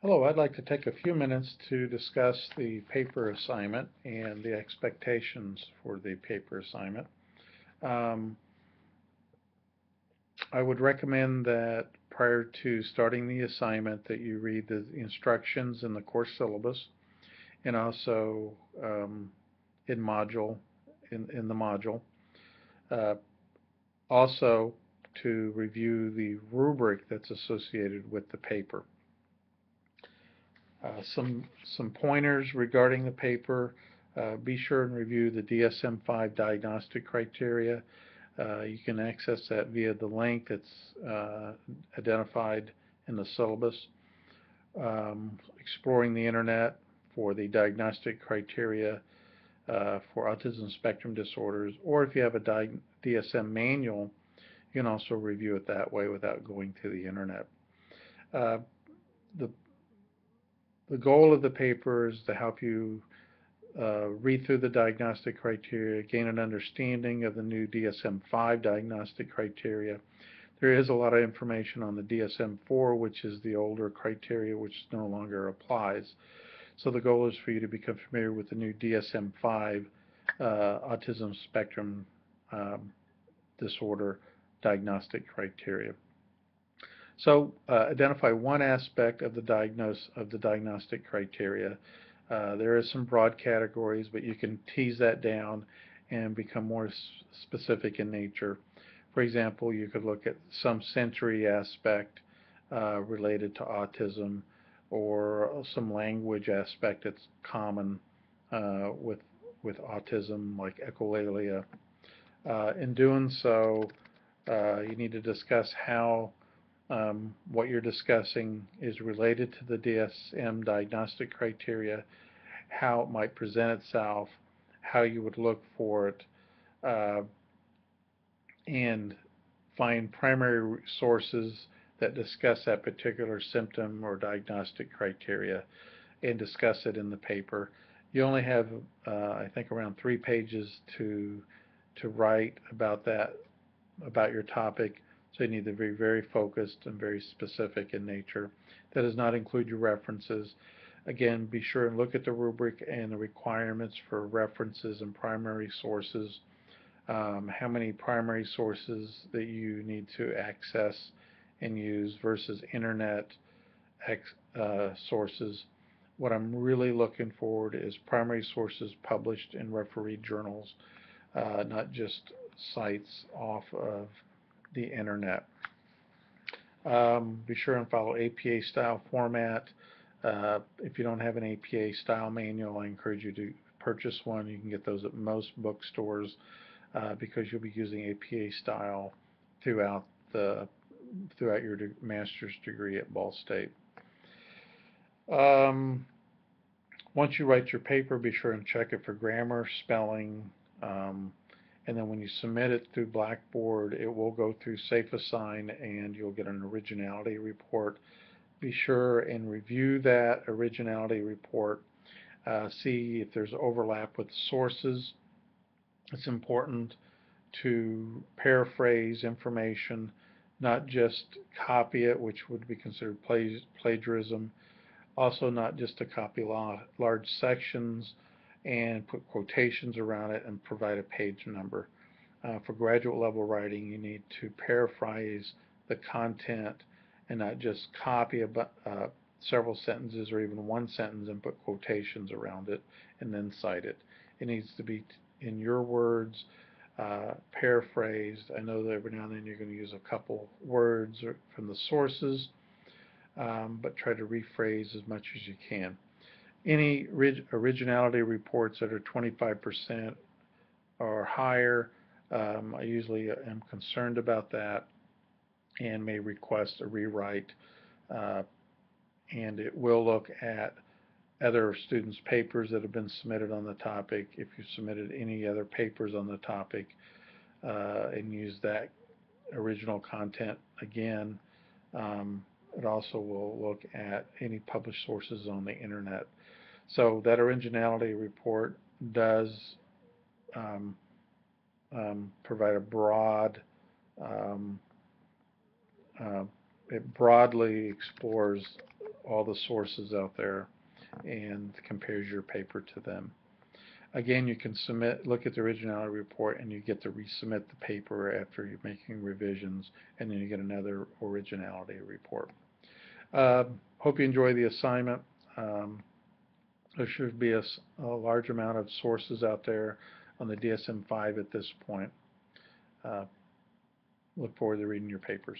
Hello, I'd like to take a few minutes to discuss the paper assignment and the expectations for the paper assignment. Um, I would recommend that prior to starting the assignment that you read the instructions in the course syllabus and also in module in the module. Uh, Also to review the rubric that's associated with the paper. Some pointers regarding the paper. Be sure and review the DSM-5 diagnostic criteria. You can access that via the link that's identified in the syllabus. Exploring the internet for the diagnostic criteria for autism spectrum disorders, or if you have a DSM manual, you can also review it that way without going to the internet. Uh, the the goal of the paper is to help you read through the diagnostic criteria, gain an understanding of the new DSM-5 diagnostic criteria. There is a lot of information on the DSM-4, which is the older criteria, which no longer applies. So the goal is for you to become familiar with the new DSM-5 autism spectrum disorder diagnostic criteria. So identify one aspect of the diagnostic criteria. There is some broad categories, but you can tease that down and become more specific in nature. For example, you could look at some sensory aspect related to autism, or some language aspect that's common with autism, like echolalia. In doing so, you need to discuss how what you're discussing is related to the DSM diagnostic criteria, how it might present itself, how you would look for it, uh, and find primary sources that discuss that particular symptom or diagnostic criteria and discuss it in the paper. You only have, I think, around 3 pages to write about that, about your topic, so you need to be very focused and very specific in nature. That does not include your references. Again, be sure and look at the rubric and the requirements for references and primary sources, how many primary sources that you need to access and use versus internet sources. What I'm really looking forward is primary sources published in refereed journals, not just sites off of the internet. Be sure and follow APA style format. If you don't have an APA style manual, I encourage you to purchase one. You can get those at most bookstores because you'll be using APA style throughout the throughout your master's degree at Ball State. Um, Once you write your paper, be sure and check it for grammar, spelling, and then when you submit it through Blackboard, it will go through SafeAssign and you'll get an originality report. Be sure and review that originality report. See if there's overlap with sources. It's important to paraphrase information, not just copy it, which would be considered plagiarism. Also, not just to copy large sections and put quotations around it and provide a page number. For graduate level writing, you need to paraphrase the content and not just copy several sentences or even one sentence and put quotations around it and then cite it. It needs to be in your words, paraphrased. I know that every now and then you're going to use a couple words from the sources, but try to rephrase as much as you can. Any originality reports that are 25% or higher, I usually am concerned about that and may request a rewrite. Uh, and it will look at other students' papers that have been submitted on the topic. If you submitted any other papers on the topic, and use that original content again. It also will look at any published sources on the internet. So that originality report does um, provide a broad, um, uh, it broadly explores all the sources out there and compares your paper to them. Again, you can look at the originality report, and you get to resubmit the paper after you're making revisions, and then you get another originality report. Hope you enjoy the assignment. There should be a large amount of sources out there on the DSM-5 at this point. Look forward to reading your papers.